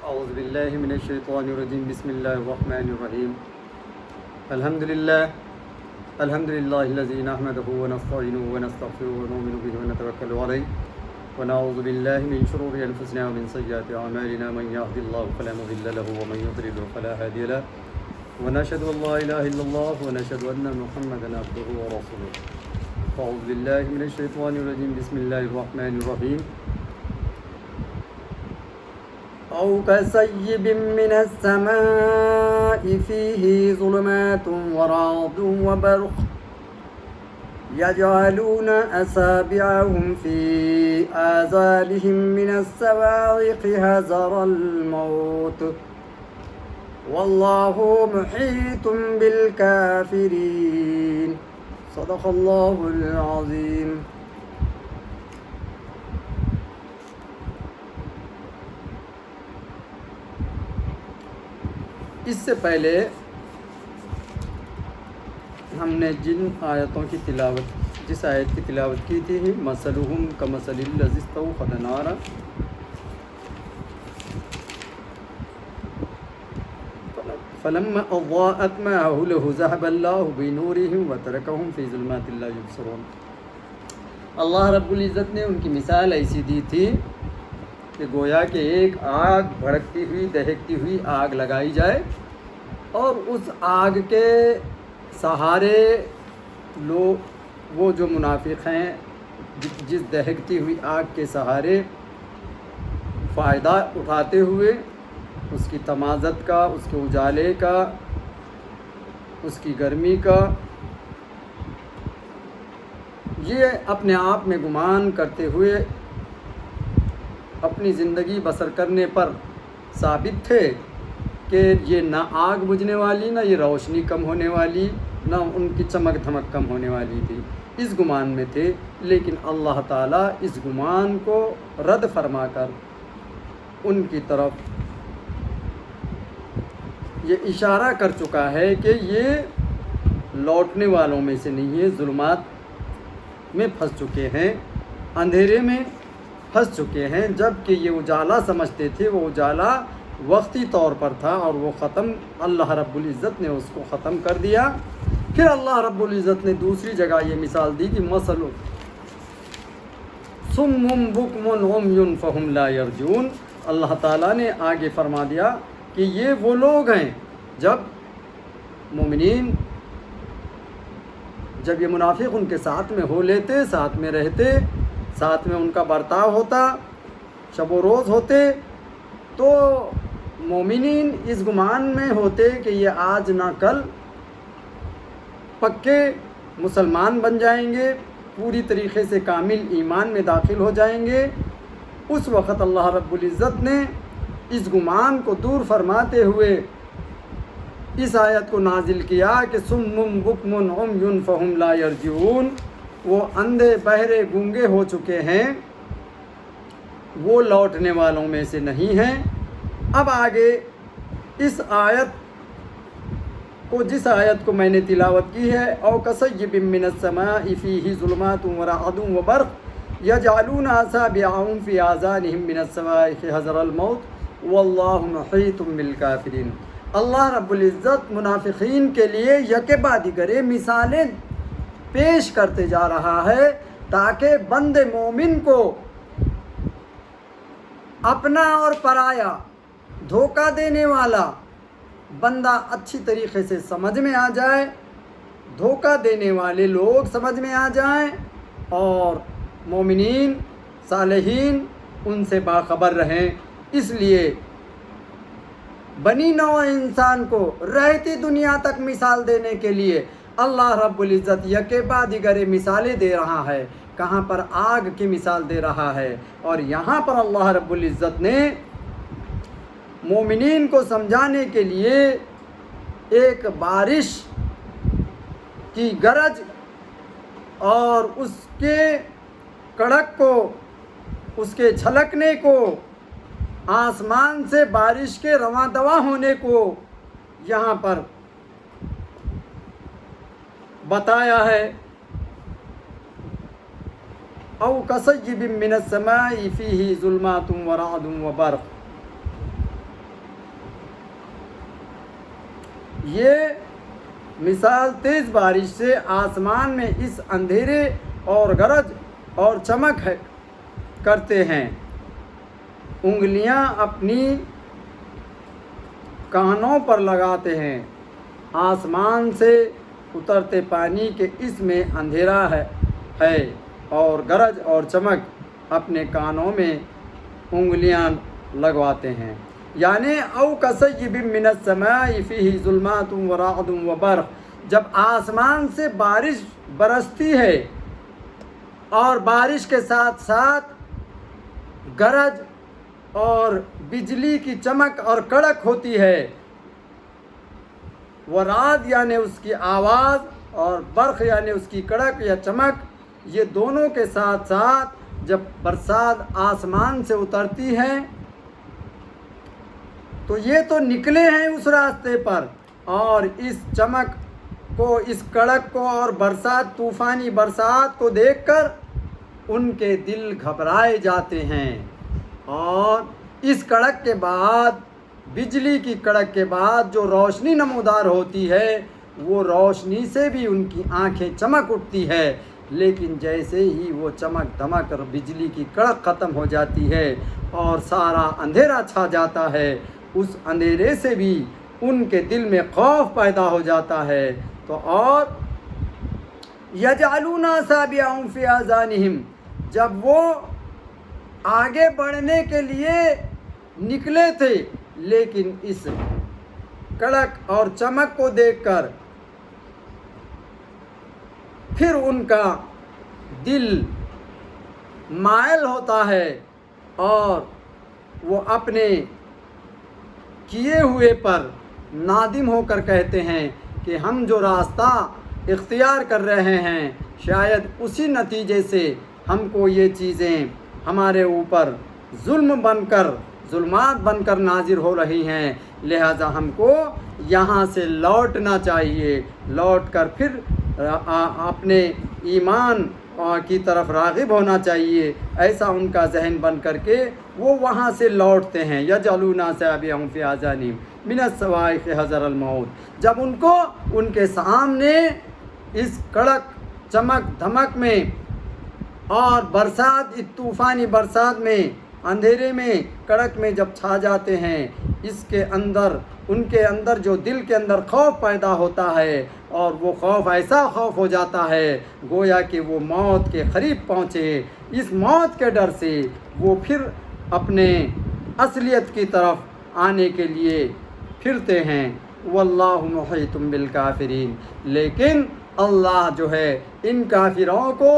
أعوذ بالله من الشيطان الرجيم بسم الله الرحمن الرحيم الحمد لله الذي نحمده ونستعينه ونستغفره ونؤمن به ونتوكل عليه ونعوذ بالله من شرور أنفسنا ومن سيئات أعمالنا من يهد الله فلا مضل له ومن يضلل فلا هادي له ونشهد أن لا إله إلا الله ونشهد أن محمدا عبده ورسوله أعوذ بالله من الشيطان الرجيم بسم الله الرحمن الرحيم أو كصيب من السماء فيه ظلمات ورعد وبرق يجعلون أصابعهم في آذانهم من الصواعق حذر الموت والله محيط بالكافرين صدق الله العظيم. اس سے پہلے ہم نے جن آیتوں کی تلاوت جس آیت کی تلاوت کی تھی مثلہم کمثل الذی استوقد نارا، فلما اضاءت ما حوله ذهب الله بنورهم وتركهم في ظلمات لا يبصرون. اللہ رب العزت نے ان کی مثال ایسی دی تھی کہ گویا کہ ایک آگ بھڑکتی ہوئی دہکتی ہوئی آگ لگائی جائے اور اس آگ کے سہارے وہ جو منافق ہیں جس دہکتی ہوئی آگ کے سہارے فائدہ اٹھاتے ہوئے اس کی تمازت کا، اس کے اجالے کا، اس کی گرمی کا، یہ اپنے آپ میں گمان کرتے ہوئے اپنی زندگی بسر کرنے پر ثابت تھے کہ یہ نہ آگ بجھنے والی، نہ یہ روشنی کم ہونے والی، نہ ان کی چمک دھمک کم ہونے والی تھی، اس گمان میں تھے. لیکن اللہ تعالیٰ اس گمان کو رد فرما کر ان کی طرف یہ اشارہ کر چکا ہے کہ یہ لوٹنے والوں میں سے نہیں ہے، ظلمات میں پھنس چکے ہیں، اندھیرے میں پھنس چکے ہیں. جب کہ یہ اجالا سمجھتے تھے، وہ اجالا وقتی طور پر تھا اور وہ ختم، اللہ رب العزت نے اس کو ختم کر دیا. پھر اللہ رب العزت نے دوسری جگہ یہ مثال دی کہ مثل صم بکم عمی فہم لا یرجون. اللہ تعالیٰ نے آگے فرما دیا کہ یہ وہ لوگ ہیں جب یہ منافق ان کے ساتھ میں ہو لیتے، ساتھ میں رہتے، ساتھ میں ان کا برتاؤ ہوتا، شب و روز ہوتے، تو مومنین اس گمان میں ہوتے کہ یہ آج نہ کل پکے مسلمان بن جائیں گے، پوری طریقے سے کامل ایمان میں داخل ہو جائیں گے. اس وقت اللہ رب العزت نے اس گمان کو دور فرماتے ہوئے اس آیت کو نازل کیا کہ صم بکم عمی فہم لا یرجعون. وہ اندھے بہرے گونگے ہو چکے ہیں، وہ لوٹنے والوں میں سے نہیں ہیں. اب آگے اس آیت کو، جس آیت کو میں نے تلاوت کی ہے، او کصیب من السماء فیہ ظلمات ورعد وبرق یجعلون اصابعهم فی آذانهم من الصواعق حذر الموت واللہ محیط بالکافرین. اللہ رب العزت منافقین کے لیے یکے بعد دیگر مثالیں پیش کرتے جا رہا ہے تاکہ بند مومن کو اپنا اور پرایا، دھوکہ دینے والا بندہ اچھی طریقے سے سمجھ میں آ جائے، دھوکہ دینے والے لوگ سمجھ میں آ جائیں اور مومنین صالحین ان سے باخبر رہیں. اس لیے بنی نوع انسان کو رہتی دنیا تک مثال دینے کے لیے اللہ رب العزت یکے بعد دیگر مثالیں دے رہا ہے. کہاں پر آگ کی مثال دے رہا ہے، اور یہاں پر اللہ رب العزت نے مومنین کو سمجھانے کے لیے ایک بارش کی گرج اور اس کے کڑک کو، اس کے جھلکنے کو، آسمان سے بارش کے رواں دواں ہونے کو یہاں پر بتایا ہے. او کصیب من السماء فیہ ظلمات ورعد وبرق. یہ مثال تیز بارش سے آسمان میں اس اندھیرے اور گرج اور چمک کرتے ہیں، انگلیاں اپنی کانوں پر لگاتے ہیں، آسمان سے اترتے پانی کے اس میں اندھیرا ہے اور گرج اور چمک اپنے کانوں میں انگلیاں لگواتے ہیں۔ یعنی او کصیب من السماء فیہ ظلمات ورعد وبرق، جب آسمان سے بارش برستی ہے اور بارش کے ساتھ ساتھ گرج اور بجلی کی چمک اور کڑک ہوتی ہے، ورعد یعنی اس کی آواز اور برق یعنی اس کی کڑک یا چمک، یہ دونوں کے ساتھ ساتھ جب برسات آسمان سے اترتی ہے تو یہ تو نکلے ہیں اس راستے پر، اور اس چمک کو، اس کڑک کو اور برسات، طوفانی برسات کو دیکھ کر ان کے دل گھبرائے جاتے ہیں، اور اس کڑک کے بعد، بجلی کی کڑک کے بعد جو روشنی نمودار ہوتی ہے وہ روشنی سے بھی ان کی آنکھیں چمک اٹھتی ہے، لیکن جیسے ہی وہ چمک دمک اور بجلی کی کڑک ختم ہو جاتی ہے اور سارا اندھیرا چھا جاتا ہے، اس اندھیرے سے بھی ان کے دل میں خوف پیدا ہو جاتا ہے۔ تو اور یجعلون اصابعهم فی آذانہم، جب وہ آگے بڑھنے کے لیے نکلے تھے لیکن اس کڑک اور چمک کو دیکھ کر پھر ان کا دل مائل ہوتا ہے اور وہ اپنے کیے ہوئے پر نادم ہو کر کہتے ہیں کہ ہم جو راستہ اختیار کر رہے ہیں شاید اسی نتیجے سے ہم کو یہ چیزیں ہمارے اوپر ظلمات بن کر نازل ہو رہی ہیں، لہذا ہم کو یہاں سے لوٹنا چاہیے، لوٹ کر پھر اپنے ایمان کی طرف راغب ہونا چاہیے۔ ایسا ان کا ذہن بن کر کے وہ وہاں سے لوٹتے ہیں۔ یجعلون اصابعهم فی آذانہم من الصواعق حذر الموت، جب ان کو ان کے سامنے اس کڑک چمک دھمک میں اور برسات، اس طوفانی برسات میں، اندھیرے میں، کڑک میں جب چھا جاتے ہیں، اس کے اندر، ان کے اندر جو دل کے اندر خوف پیدا ہوتا ہے، اور وہ خوف ایسا خوف ہو جاتا ہے گویا کہ وہ موت کے قریب پہنچے، اس موت کے ڈر سے وہ پھر اپنے اصلیت کی طرف آنے کے لیے پھرتے ہیں۔ واللہ محیط بالکافرین، لیکن اللہ جو ہے ان کافروں کو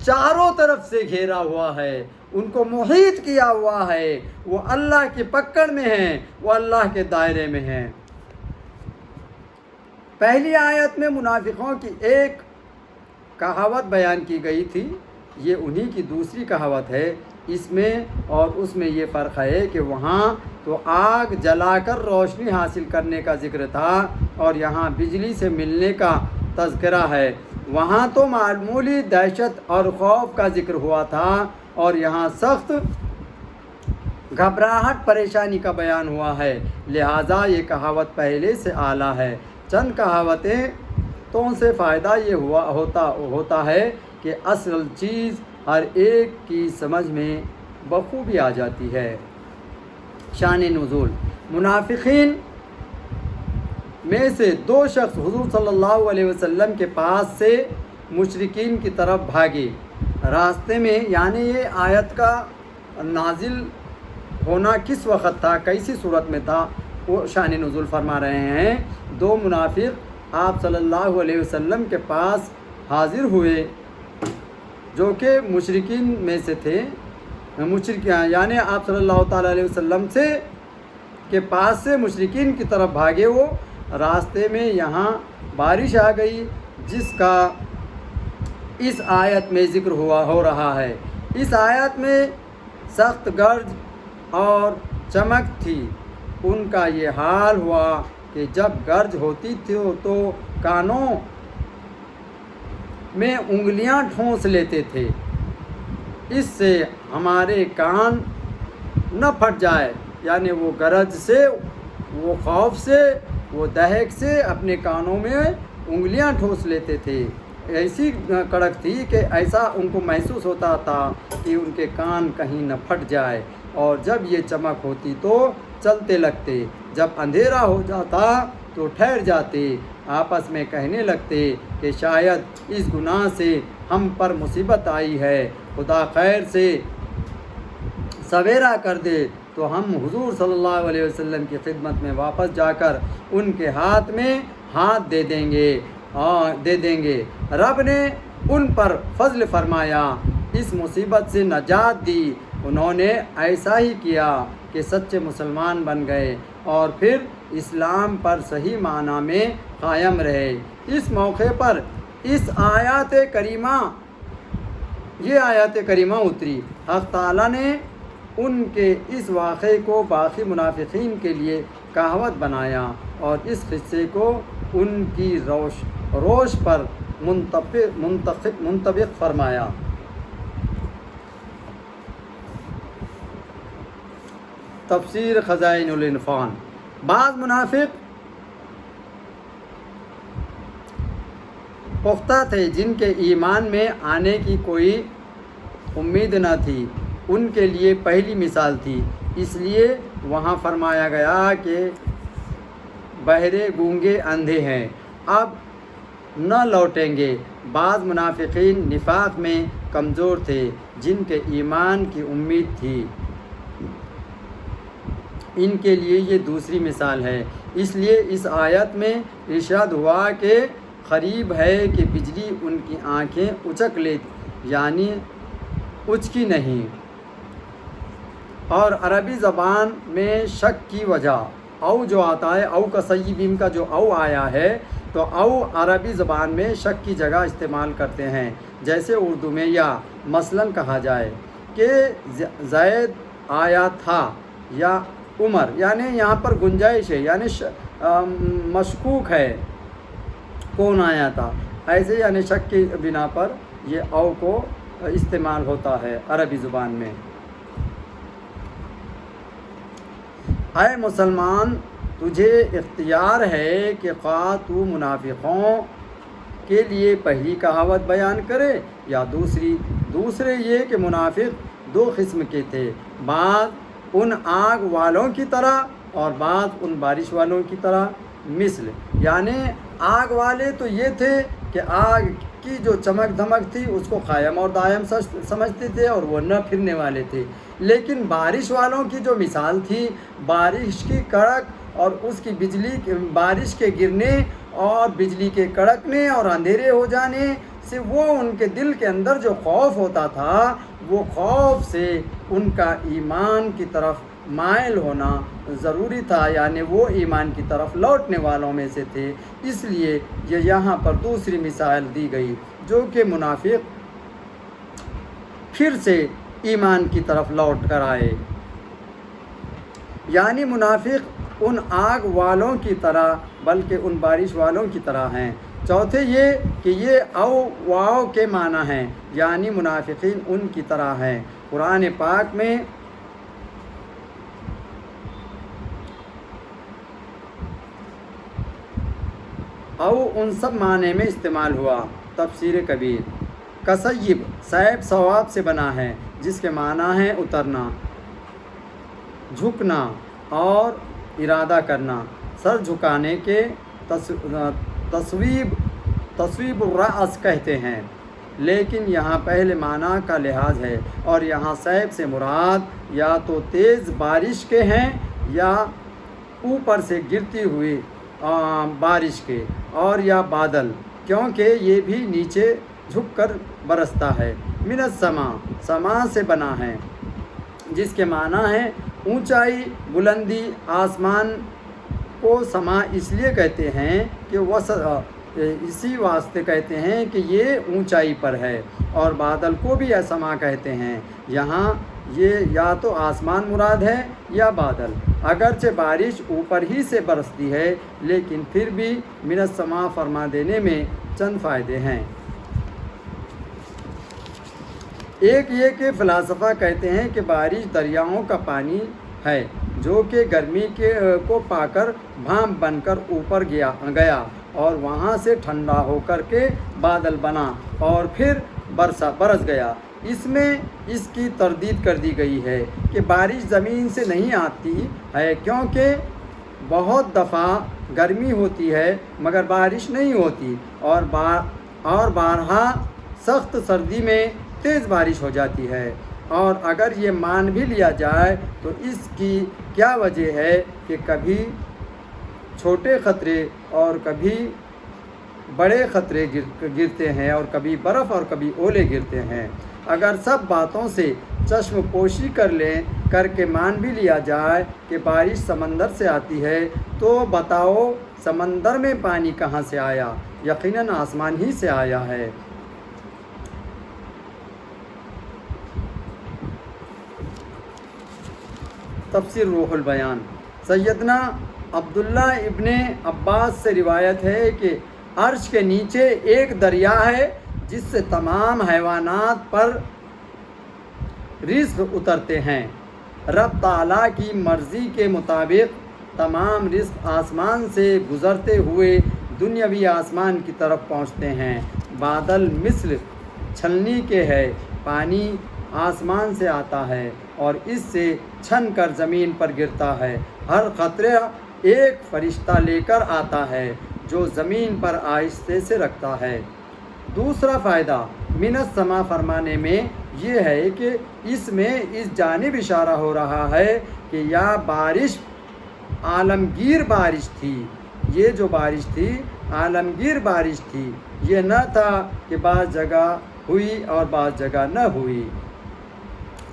چاروں طرف سے گھیرا ہوا ہے، ان کو محیط کیا ہوا ہے، وہ اللہ کی پکڑ میں ہیں، وہ اللہ کے دائرے میں ہیں۔ پہلی آیت میں منافقوں کی ایک کہاوت بیان کی گئی تھی، یہ انہی کی دوسری کہاوت ہے۔ اس میں اور اس میں یہ فرق ہے کہ وہاں تو آگ جلا کر روشنی حاصل کرنے کا ذکر تھا اور یہاں بجلی سے ملنے کا تذکرہ ہے۔ وہاں تو معمولی دہشت اور خوف کا ذکر ہوا تھا اور یہاں سخت گھبراہٹ، پریشانی کا بیان ہوا ہے، لہٰذا یہ کہاوت پہلے سے اعلیٰ ہے۔ چند کہاوتیں تو سے فائدہ یہ ہوتا ہے کہ اصل چیز ہر ایک کی سمجھ میں بخوبی آ جاتی ہے۔ شان نزول، منافقین میں سے دو شخص حضور صلی اللہ علیہ وسلم کے پاس سے مشرکین کی طرف بھاگے راستے میں، یعنی یہ آیت کا نازل ہونا کس وقت تھا، کیسی صورت میں تھا، وہ شان نزول فرما رہے ہیں۔ دو منافق آپ صلی اللہ علیہ وسلم کے پاس حاضر ہوئے جو کہ مشرکین میں سے تھے، یعنی آپ صلی اللہ تعالیٰ علیہ وسلم سے کے پاس سے مشرکین کی طرف بھاگے۔ وہ راستے میں یہاں بارش آ گئی جس کا اس آیت میں ذکر ہو رہا ہے۔ اس آیت میں سخت گرج اور چمک تھی، ان کا یہ حال ہوا کہ جب گرج ہوتی تھی تو کانوں میں انگلیاں ٹھونس لیتے تھے، اس سے ہمارے کان نہ پھٹ جائے، یعنی وہ گرج سے، وہ خوف سے وہ دہک سے اپنے کانوں میں انگلیاں ٹھوس لیتے تھے، ایسی کڑک تھی کہ ایسا ان کو محسوس ہوتا تھا کہ ان کے کان کہیں نہ پھٹ جائے، اور جب یہ چمک ہوتی تو چلتے لگتے، جب اندھیرا ہو جاتا تو ٹھہر جاتے، آپس میں کہنے لگتے کہ شاید اس گناہ سے ہم پر مصیبت آئی ہے، خدا خیر سے سویرا کر دے تو ہم حضور صلی اللہ علیہ وسلم کی خدمت میں واپس جا کر ان کے ہاتھ میں ہاتھ دے دیں گے۔ رب نے ان پر فضل فرمایا، اس مصیبت سے نجات دی، انہوں نے ایسا ہی کیا کہ سچے مسلمان بن گئے اور پھر اسلام پر صحیح معنی میں قائم رہے۔ اس موقع پر یہ آیات کریمہ اتری۔ حق تعالیٰ نے ان کے اس واقعے کو باقی منافقین کے لیے کہاوت بنایا اور اس قصے کو ان کی روش پر منطبق فرمایا۔ تفسیر خزائن العرفان۔ بعض منافق پختہ تھے جن کے ایمان میں آنے کی کوئی امید نہ تھی، ان کے لیے پہلی مثال تھی، اس لیے وہاں فرمایا گیا کہ بہرے گونگے اندھے ہیں، اب نہ لوٹیں گے۔ بعض منافقین نفاق میں کمزور تھے جن کے ایمان کی امید تھی، ان کے لیے یہ دوسری مثال ہے۔ اس لیے اس آیت میں ارشاد ہوا کہ قریب ہے کہ بجلی ان کی آنکھیں اچک لے، یعنی اچکی نہیں۔ اور عربی زبان میں شک کی وجہ او جو آتا ہے، او کا صیبین کا جو او آیا ہے، تو او عربی زبان میں شک کی جگہ استعمال کرتے ہیں، جیسے اردو میں یا مثلاً کہا جائے کہ زید آیا تھا یا عمر، یعنی یہاں پر گنجائش ہے، یعنی مشکوک ہے کون آیا تھا، ایسے یعنی شک کی بنا پر یہ او کو استعمال ہوتا ہے عربی زبان میں۔ اے مسلمان، تجھے اختیار ہے کہ خواہ تو منافقوں کے لیے پہلی کہاوت بیان کرے یا دوسرے یہ کہ منافق دو قسم کے تھے، بعض ان آگ والوں کی طرح اور بعض ان بارش والوں کی طرح، مثل یعنی آگ والے تو یہ تھے کہ آگ کی جو چمک دھمک تھی اس کو قائم اور دائم سمجھتے تھے اور وہ نہ پھرنے والے تھے، لیکن بارش والوں کی جو مثال تھی، بارش کی کڑک اور اس کی بارش کے گرنے اور بجلی کے کڑکنے اور اندھیرے ہو جانے سے وہ ان کے دل کے اندر جو خوف ہوتا تھا، وہ خوف سے ان کا ایمان کی طرف مائل ہونا ضروری تھا، یعنی وہ ایمان کی طرف لوٹنے والوں میں سے تھے۔ اس لیے یہ یہاں پر دوسری مثال دی گئی جو کہ منافق پھر سے ایمان کی طرف لوٹ کر آئے، یعنی منافق ان آگ والوں کی طرح بلکہ ان بارش والوں کی طرح ہیں۔ چوتھے یہ کہ یہ او واو کے معنی ہیں، یعنی منافقین ان کی طرح ہیں۔ قرآن پاک میں او ان سب معنی میں استعمال ہوا۔ تفسیر کبیر۔ کسیب سیب ثواب سے بنا ہے جس کے معنی ہیں اترنا، جھکنا اور ارادہ کرنا، سر جھکانے کے تصویب الرأس کہتے ہیں، لیکن یہاں پہلے معنی کا لحاظ ہے، اور یہاں سیب سے مراد یا تو تیز بارش کے ہیں یا اوپر سے گرتی ہوئی بارش کے، اور یا بادل، کیونکہ یہ بھی نیچے جھک کر برستا ہے۔ من السما سما سے بنا ہے جس کے معنی ہے اونچائی، بلندی۔ آسمان کو سما اس لیے کہتے ہیں کہ اسی واسطے کہتے ہیں کہ یہ اونچائی پر ہے، اور بادل کو بھی سما کہتے ہیں۔ یہاں یہ یا تو آسمان مراد ہے یا بادل، اگرچہ بارش اوپر ہی سے برستی ہے لیکن پھر بھی من السما فرما دینے میں چند فائدے ہیں۔ ایک یہ کہ فلاسفہ کہتے ہیں کہ بارش دریاؤں کا پانی ہے، جو کہ گرمی کو پا کر بھاپ بن کر اوپر گیا اور وہاں سے ٹھنڈا ہو کر کے بادل بنا اور پھر برس گیا۔ اس میں اس کی تردید کر دی گئی ہے کہ بارش زمین سے نہیں آتی ہے، کیونکہ بہت دفعہ گرمی ہوتی ہے مگر بارش نہیں ہوتی، اور بارہا سخت سردی میں تیز بارش ہو جاتی ہے۔ اور اگر یہ مان بھی لیا جائے تو اس کی کیا وجہ ہے کہ کبھی چھوٹے خطرے اور کبھی بڑے خطرے گرتے ہیں، اور کبھی برف اور کبھی اولے گرتے ہیں۔ اگر سب باتوں سے چشم پوشی کر کے مان بھی لیا جائے کہ بارش سمندر سے آتی ہے، تو بتاؤ سمندر میں پانی کہاں سے آیا؟ یقیناً آسمان ہی سے آیا ہے۔ تفسیر روح البیان۔ سیدنا عبداللہ ابن عباس سے روایت ہے کہ عرش کے نیچے ایک دریا ہے جس سے تمام حیوانات پر رزق اترتے ہیں۔ رب تعالیٰ کی مرضی کے مطابق تمام رزق آسمان سے گزرتے ہوئے دنیاوی آسمان کی طرف پہنچتے ہیں۔ بادل مثل چھلنی کے ہے، پانی آسمان سے آتا ہے اور اس سے چھن کر زمین پر گرتا ہے۔ ہر قطرہ ایک فرشتہ لے کر آتا ہے جو زمین پر آہستہ سے رکھتا ہے۔ دوسرا فائدہ من السما فرمانے میں یہ ہے کہ اس میں اس جانب اشارہ ہو رہا ہے کہ یہ بارش عالمگیر بارش تھی، یہ جو بارش تھی عالمگیر بارش تھی، یہ نہ تھا کہ بعض جگہ ہوئی اور بعض جگہ نہ ہوئی۔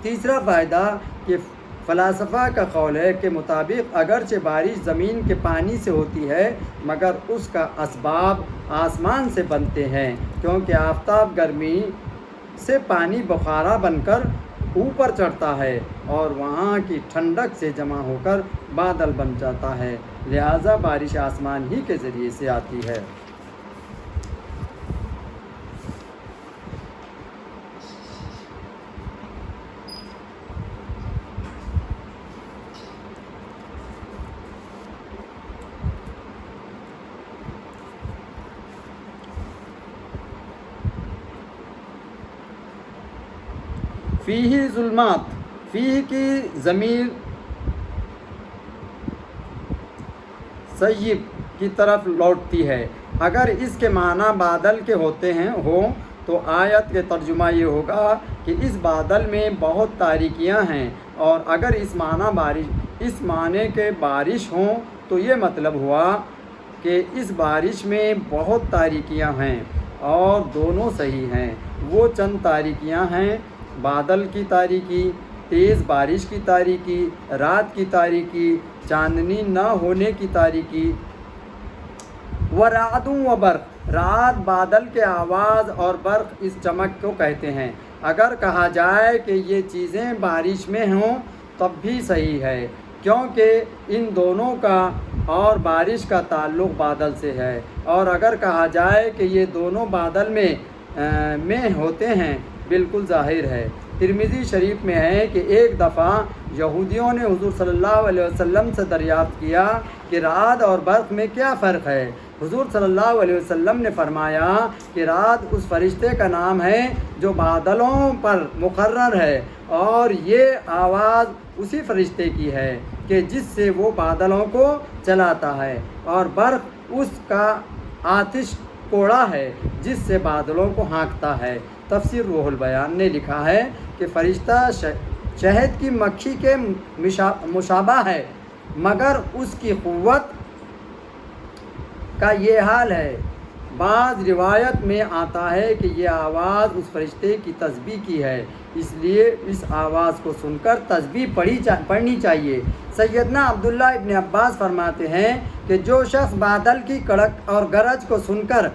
تیسرا فائدہ کہ فلاسفہ کا قول ہے کہ مطابق اگرچہ بارش زمین کے پانی سے ہوتی ہے مگر اس کا اسباب آسمان سے بنتے ہیں، کیونکہ آفتاب گرمی سے پانی بخارا بن کر اوپر چڑھتا ہے اور وہاں کی ٹھنڈک سے جمع ہو کر بادل بن جاتا ہے، لہٰذا بارش آسمان ہی کے ذریعے سے آتی ہے۔ فیہ ظلمات، فیہ کی ضمیر سیب کی طرف لوٹتی ہے۔ اگر اس کے معنی بادل کے ہوں تو آیت کے ترجمہ یہ ہوگا کہ اس بادل میں بہت تاریکیاں ہیں، اور اگر اس معنی کے بارش ہوں تو یہ مطلب ہوا کہ اس بارش میں بہت تاریکیاں ہیں، اور دونوں صحیح ہیں۔ وہ چند تاریکیاں ہیں: بادل کی تاریکی، تیز بارش کی تاریکی، رات کی تاریکی، چاندنی نہ ہونے کی تاریکی۔ وَرَعْدٌ وَبَرْقٌ، رات بادل کے آواز اور برق اس چمک کو کہتے ہیں۔ اگر کہا جائے کہ یہ چیزیں بارش میں ہوں تب بھی صحیح ہے، کیونکہ ان دونوں کا اور بارش کا تعلق بادل سے ہے، اور اگر کہا جائے کہ یہ دونوں بادل میں ہوتے ہیں بالکل ظاہر ہے۔ ترمذی شریف میں ہے کہ ایک دفعہ یہودیوں نے حضور صلی اللہ علیہ وسلم سے دریافت کیا کہ رعد اور برق میں کیا فرق ہے؟ حضور صلی اللہ علیہ وسلم نے فرمایا کہ رعد اس فرشتے کا نام ہے جو بادلوں پر مقرر ہے، اور یہ آواز اسی فرشتے کی ہے کہ جس سے وہ بادلوں کو چلاتا ہے، اور برق اس کا آتش کوڑا ہے جس سے بادلوں کو ہانکتا ہے۔ تفسیر روح البیان نے لکھا ہے کہ فرشتہ شہد کی مکھی کے مشابہ ہے، مگر اس کی قوت کا یہ حال ہے۔ بعض روایت میں آتا ہے کہ یہ آواز اس فرشتے کی تسبیح کی ہے، اس لیے اس آواز کو سن کر تسبیح پڑھنی چاہیے۔ سیدنا عبداللہ ابن عباس فرماتے ہیں کہ جو شخص بادل کی کڑک اور گرج کو سن کر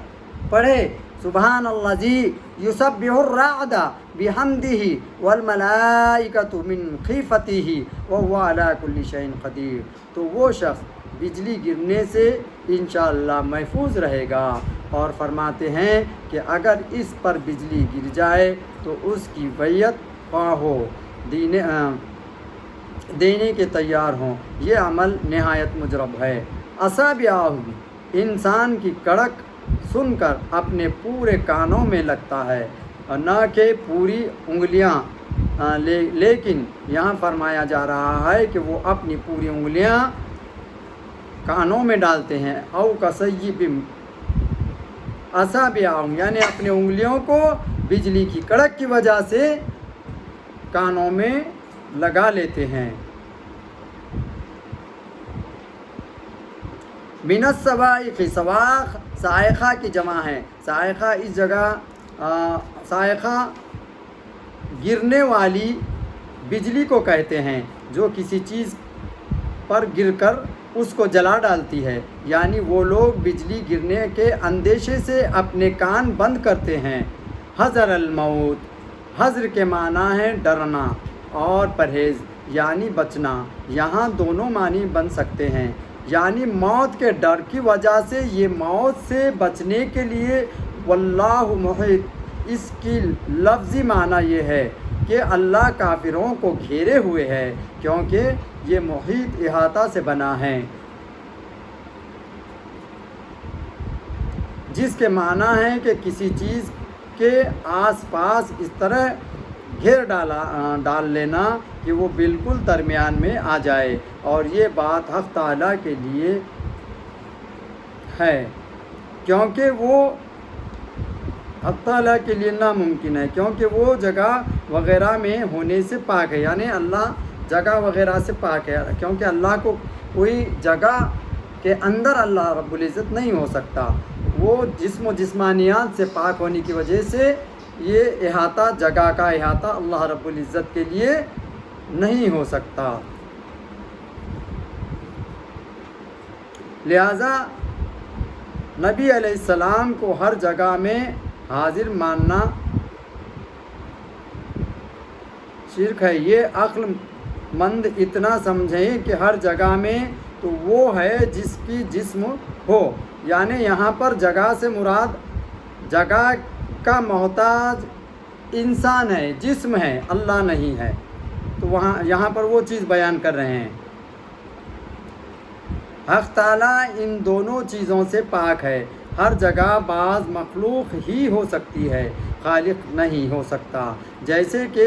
پڑھے سبحان الذی یسبح الرعد بحمدہ والملائکۃ من خیفتہ وہو علی کل شیء قدیر، تو وہ شخص بجلی گرنے سے انشاءاللہ محفوظ رہے گا۔ اور فرماتے ہیں کہ اگر اس پر بجلی گر جائے تو اس کی بیعت خواہ ہو دینے کے تیار ہوں، یہ عمل نہایت مجرب ہے۔ اصابعہ، انسان کی کڑک سن کر اپنے پورے کانوں میں لگتا ہے، اور نہ کہ پوری انگلیاں، لیکن یہاں فرمایا جا رہا ہے کہ وہ اپنی پوری انگلیاں کانوں میں ڈالتے ہیں۔ او کصیب اصابعہ، یعنی اپنے انگلیوں کو بجلی کی کڑک کی وجہ سے کانوں میں لگا لیتے ہیں۔ من الصواعق، صواعق صاعقہ کی جمع ہے۔ صاعقہ اس جگہ صاعقہ گرنے والی بجلی کو کہتے ہیں جو کسی چیز پر گر کر اس کو جلا ڈالتی ہے، یعنی وہ لوگ بجلی گرنے کے اندیشے سے اپنے کان بند کرتے ہیں۔ حذر الموت، حذر کے معنی ہے ڈرنا، اور پرہیز یعنی بچنا، یہاں دونوں معنی بن سکتے ہیں، یعنی موت کے ڈر کی وجہ سے یہ موت سے بچنے کے لیے واللہ محیط، اس کی لفظی معنی یہ ہے کہ اللہ کافروں کو گھیرے ہوئے ہے، کیونکہ یہ محیط احاطہ سے بنا ہے، جس کے معنی ہے کہ کسی چیز کے آس پاس اس طرح گھیر ڈال لینا کہ وہ بالکل درمیان میں آ جائے، اور یہ بات حق تعالیٰ کے لیے ہے، کیونکہ وہ حق تعالیٰ کے لیے ناممکن ہے، کیونکہ وہ جگہ وغیرہ میں ہونے سے پاک ہے، یعنی اللہ جگہ وغیرہ سے پاک ہے، کیونکہ اللہ کو کوئی جگہ کے اندر اللہ رب العزت نہیں ہو سکتا، وہ جسم و جسمانیات سے پاک ہونے کی وجہ سے یہ احاطہ، جگہ کا احاطہ اللہ رب العزت کے لیے نہیں ہو سکتا۔ لہذا نبی علیہ السلام کو ہر جگہ میں حاضر ماننا شرک ہے۔ یہ عقل مند اتنا سمجھیں کہ ہر جگہ میں تو وہ ہے جس کی جسم ہو، یعنی یہاں پر جگہ سے مراد جگہ کا محتاج انسان ہے، جسم ہے، اللہ نہیں ہے، تو یہاں پر وہ چیز بیان کر رہے ہیں۔ حق تعالیٰ ان دونوں چیزوں سے پاک ہے، ہر جگہ بعض مخلوق ہی ہو سکتی ہے، خالق نہیں ہو سکتا، جیسے کہ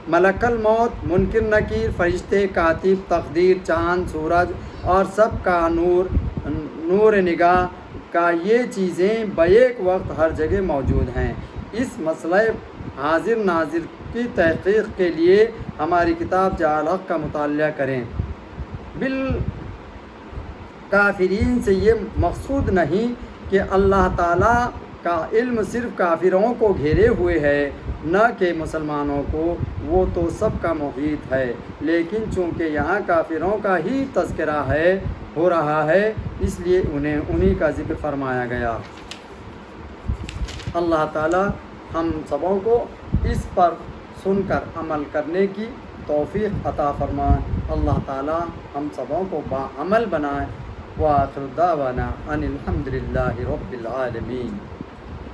ملک الموت، منکر نکیر، فرشتے، کاتب، تقدیر، چاند، سورج اور سب کا نور نگاہ کا، یہ چیزیں بیک وقت ہر جگہ موجود ہیں۔ اس مسئلہ حاضر ناظر کی تحقیق کے لیے ہماری کتاب جاء الحق کا مطالعہ کریں۔ کافرین سے یہ مقصود نہیں کہ اللہ تعالیٰ کا علم صرف کافروں کو گھیرے ہوئے ہے، نہ کہ مسلمانوں کو، وہ تو سب کا محیط ہے، لیکن چونکہ یہاں کافروں کا ہی تذکرہ ہو رہا ہے، اس لیے انہی کا ذکر فرمایا گیا۔ اللہ تعالیٰ ہم سبوں کو اس پر سن کر عمل کرنے کی توفیق عطا فرمائے۔ اللہ تعالیٰ ہم سبوں کو باعمل بنائے۔ وآخر دعوانا ان الحمد للہ رب العالمین۔